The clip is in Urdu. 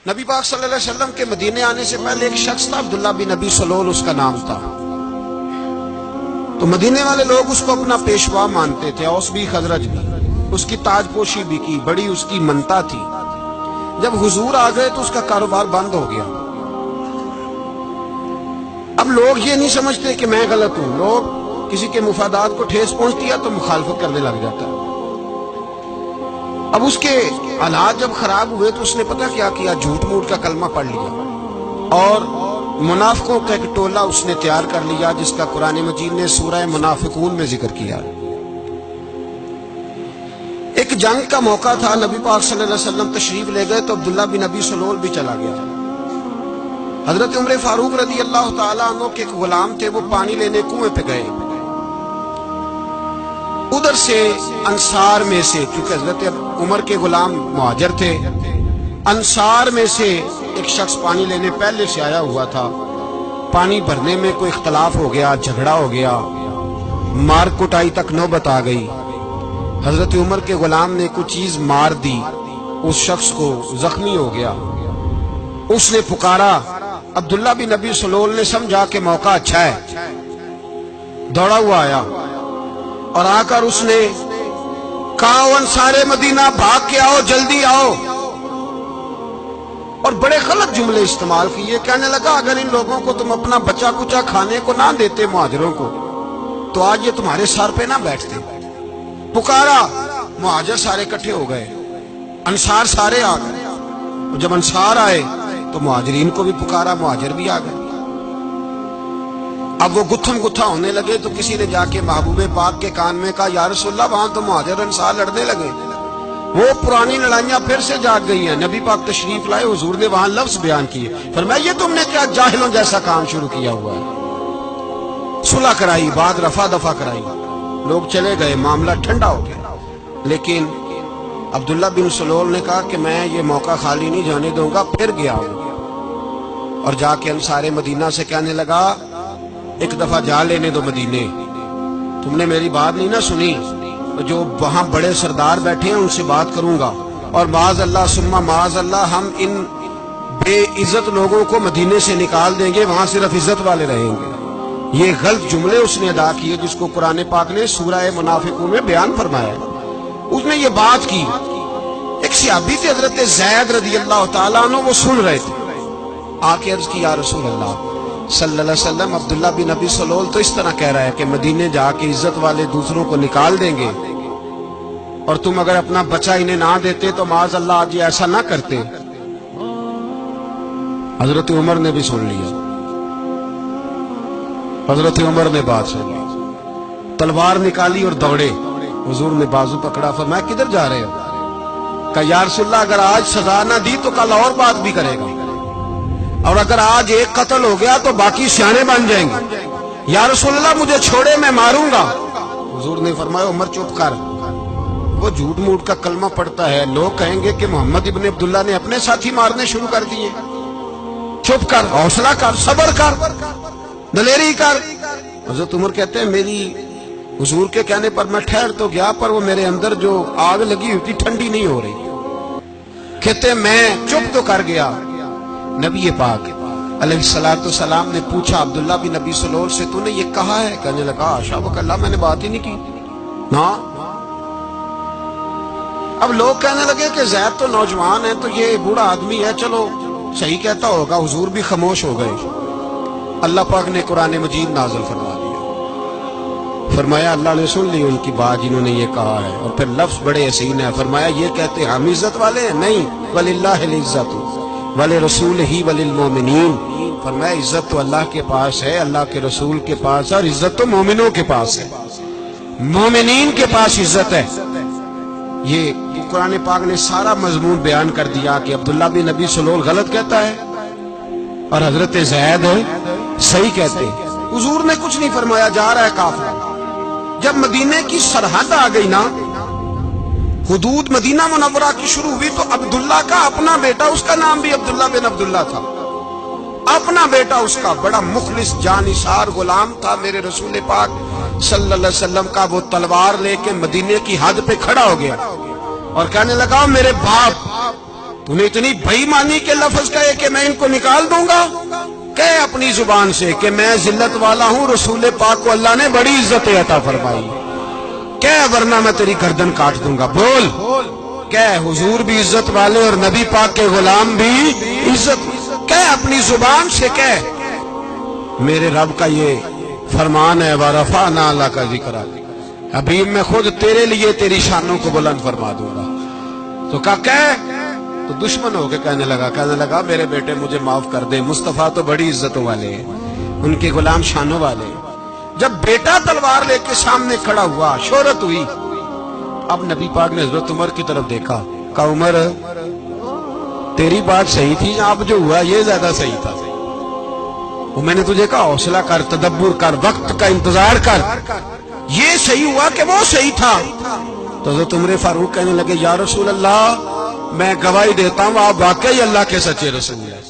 نبی پاک صلی اللہ علیہ وسلم کے مدینے آنے سے پہلے ایک شخص تھا، عبداللہ بن ابی سلول اس کا نام تھا۔ تو مدینے والے لوگ اس کو اپنا پیشوا مانتے تھے، اوس بھی خزرج بھی، اس کی تاج پوشی بھی کی، بڑی اس کی منتا تھی۔ جب حضور آ گئے تو اس کا کاروبار بند ہو گیا۔ اب لوگ یہ نہیں سمجھتے کہ میں غلط ہوں، لوگ کسی کے مفادات کو ٹھیس پہنچتی ہے تو مخالفت کرنے لگ جاتا ہے۔ اب اس کے حالات جب خراب ہوئے تو اس نے پتہ کیا کیا، جھوٹ موٹ کا کلمہ پڑھ لیا اور منافقوں کا ایک ٹولہ اس نے تیار کر لیا، جس کا قرآن مجید نے سورہ منافقون میں ذکر کیا۔ ایک جنگ کا موقع تھا، نبی پاک صلی اللہ علیہ وسلم تشریف لے گئے تو عبداللہ بن ابی سلول بھی چلا گیا۔ حضرت عمر فاروق رضی اللہ تعالیٰ عنہ کے ایک غلام تھے، وہ پانی لینے کنویں پہ گئے۔ ادھر سے انصار میں سے، چونکہ حضرت عمر کے غلام مہاجر تھے، انصار میں سے ایک شخص پانی لینے پہلے سے آیا ہوا تھا۔ پانی بھرنے میں کوئی اختلاف ہو گیا، جھگڑا ہو گیا، مار کٹائی تک نوبت آ گئی۔ حضرت عمر کے غلام نے کچھ چیز مار دی، اس شخص کو زخمی ہو گیا۔ اس نے پکارا، عبداللہ بن ابی سلول نے سمجھا کہ موقع اچھا ہے، دوڑا ہوا آیا اور آ کر اس نے کہا، انصار مدینہ بھاگ کے آؤ، جلدی آؤ، اور بڑے غلط جملے استعمال کیے۔ کہنے لگا، اگر ان لوگوں کو تم اپنا بچا کچا کھانے کو نہ دیتے مہاجروں کو تو آج یہ تمہارے سر پہ نہ بیٹھتے۔ پکارا، مہاجر سارے اکٹھے ہو گئے، انصار سارے آ گئے، اور جب انصار آئے تو مہاجرین کو بھی پکارا، مہاجر بھی آ گئے۔ اب وہ گتھم گتھا ہونے لگے تو کسی نے جا کے محبوب پاک کے کان میں کہا، یا رسول اللہ، وہاں تو مہاجر انصار لڑنے لگے، وہ پرانی لڑائیاں پھر سے جاگ گئی ہیں۔ نبی پاک تشریف لائے، حضور نے وہاں لفظ بیان کیے، فرمایا، یہ تم نے کیا جاہلوں جیسا کام شروع کیا ہوا ہے۔ صلح کرائی، بعد رفع دفع کرائی، لوگ چلے گئے، معاملہ ٹھنڈا ہو گیا۔ لیکن عبداللہ بن سلول نے کہا کہ میں یہ موقع خالی نہیں جانے دوں گا، پھر گیا ہوں اور جا کے انصار مدینہ سے کہنے لگا، ایک دفعہ جا لینے دو مدینے، تم نے میری بات نہیں نہ سنی، جو وہاں بڑے سردار بیٹھے ہیں ان سے بات کروں گا، اور معاذ اللہ ثم معاذ اللہ ہم ان بے عزت لوگوں کو مدینے سے نکال دیں گے، وہاں صرف عزت والے رہیں گے۔ یہ غلط جملے اس نے ادا کیے جس کو قرآن پاک نے سورہ منافقون میں بیان فرمایا۔ اس نے یہ بات کی۔ ایک صحابی تھے حضرت زید رضی اللہ تعالیٰ عنہ، وہ سن رہے تھے، آ کے عرض کی، یا رسول اللہ صلی اللہ علیہ وسلم، عبداللہ بن ابی سلول تو اس طرح کہہ رہا ہے کہ مدینے جا کے عزت والے دوسروں کو نکال دیں گے، اور تم اگر اپنا بچہ انہیں نہ دیتے تو معاذ اللہ آج یہ ایسا نہ کرتے۔ حضرت عمر نے بھی سن لیا، حضرت عمر نے بات سن لی، تلوار نکالی اور دوڑے۔ حضور نے بازو پکڑا، فرمایا، کدھر جا رہے ہو؟ کہا، یا رسول اللہ، اگر آج سزا نہ دی تو کل اور بات بھی کرے گا، اور اگر آج ایک قتل ہو گیا تو باقی سیانے بن جائیں گے۔ یا رسول اللہ، مجھے چھوڑے، میں ماروں گا۔ حضور نے فرمایا، عمر چپ کر، وہ جھوٹ موٹ کا کلمہ پڑھتا ہے، لوگ کہیں گے کہ محمد ابن عبداللہ نے اپنے ساتھی مارنے شروع کر دیے۔ چپ کر، حوصلہ کر، صبر کر، دلیری کر۔ حضرت عمر کہتے ہیں، میری حضور کے کہنے پر میں ٹھہر تو گیا، پر وہ میرے اندر جو آگ لگی ہوئی تھی ٹھنڈی نہیں ہو رہی۔ کہتے ہیں، میں چپ تو کر گیا۔ نبی پاک علیہ الصلوۃ والسلام نے پوچھا عبداللہ بن ابی سلول سے، تو نے یہ کہا ہے؟ کہنے لگا، حاشا وکلا، میں نے بات ہی نہیں کی نا۔ اب لوگ کہنے لگے کہ زید تو نوجوان ہے، تو یہ بوڑھا آدمی ہے، چلو صحیح کہتا ہوگا۔ حضور بھی خاموش ہو گئے۔ اللہ پاک نے قرآن مجید نازل فرما دیا، فرمایا، اللہ نے سن لی ان کی بات جنہوں نے یہ کہا ہے، اور پھر لفظ بڑے حسین ہے، فرمایا، یہ کہتے ہم عزت والے ہیں؟ نہیں، وللہ العزت ولرسولہ وللمؤمنین، فرمایا عزت تو اللہ کے پاس ہے، اللہ کے رسول کے پاس ہے، اور عزت تو مومنوں کے پاس ہے، مومنین کے پاس عزت ہے۔ یہ قرآن پاک نے سارا مضمون بیان کر دیا کہ عبداللہ بن ابی سلول غلط کہتا ہے اور حضرت زید صحیح کہتے ہیں۔ حضور نے کچھ نہیں فرمایا، جا رہا ہے قافلہ۔ جب مدینے کی سرحد آ گئی نا، حدود مدینہ منورہ کی شروع ہوئی، تو عبداللہ کا اپنا بیٹا، اس کا نام بھی عبداللہ بن عبداللہ تھا، اپنا بیٹا اس کا بڑا مخلص جانثار غلام تھا میرے رسول پاک صلی اللہ علیہ وسلم کا۔ وہ تلوار لے کے مدینے کی حد پہ کھڑا ہو گیا اور کہنے لگا، میرے باپ تو نے اتنی بےایمانی کے لفظ کہے کہ میں ان کو نکال دوں گا؟ کہے اپنی زبان سے کہ میں ذلت والا ہوں، رسول پاک کو اللہ نے بڑی عزت عطا فرمائی، کہے ورنہ میں تیری گردن کاٹ دوں گا۔ بول، کہے حضور بھی عزت والے اور نبی پاک کے غلام بھی عزت، کہے اپنی زبان سے، کہے میرے رب کا یہ فرمان ہے وَرَفَعْنَا لَكَ ذِكْرَكَ، حبیب میں خود تیرے لیے تیری شانوں کو بلند فرما دوں گا۔ تو کہے تو دشمن ہو کے کہنے لگا میرے بیٹے مجھے معاف کر دے، مصطفیٰ تو بڑی عزتوں والے ہیں، ان کے غلام شانوں والے ہیں۔ جب بیٹا تلوار لے کے سامنے کھڑا ہوا، شہرت ہوئی، اب نبی پاک نے حضرت عمر کی طرف دیکھا، کہا عمر تیری بات صحیح تھی، اب جو ہوا یہ زیادہ صحیح تھا۔ وہ میں نے تجھے کہا حوصلہ کر، تدبر کر، وقت کا انتظار کر، یہ صحیح ہوا کہ وہ صحیح تھا؟ تو حضرت عمر فاروق کہنے لگے یا رسول اللہ میں گواہی دیتا ہوں آپ واقعی اللہ کے سچے رسول ہیں۔